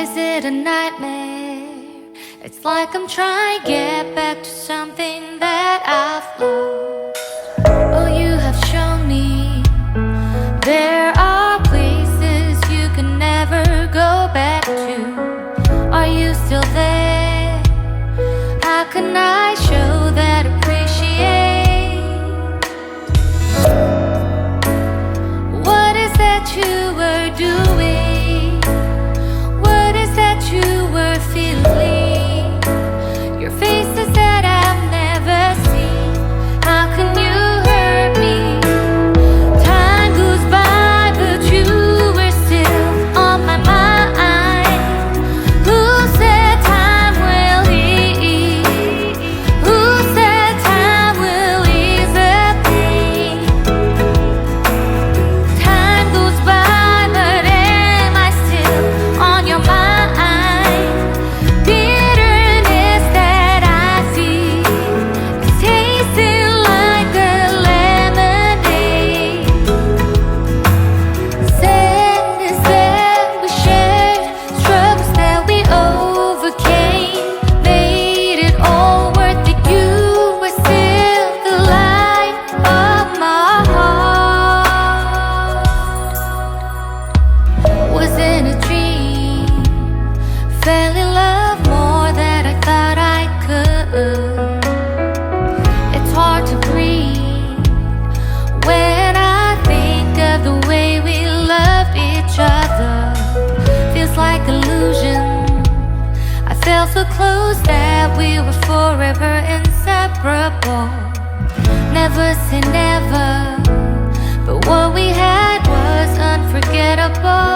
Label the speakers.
Speaker 1: Is it a nightmare? It's like I'm trying to get back to something that I've lost. Oh, you have shown me there are places you can never go back to. Are you still there? How can I show that appreciate? What is that you were doing? What is that you were feeling? Your faces that I've never seen. How can you hurt me? Time goes by, but you were still on my mind. Who said time will heal? Who said time will ease the pain? Time goes by, but am I still on your mind? Bitterness that I feel is tasting like a lemonade. Sadness that we shared, struggles that we overcame, made it all worth it. You were still the light of my heart. Was in a dream, fell in love more than I thought I could. It's hard to breathe when I think of the way we loved each other. Feels like illusion. I felt so close that we were forever inseparable. Never say never, but what we had was unforgettable.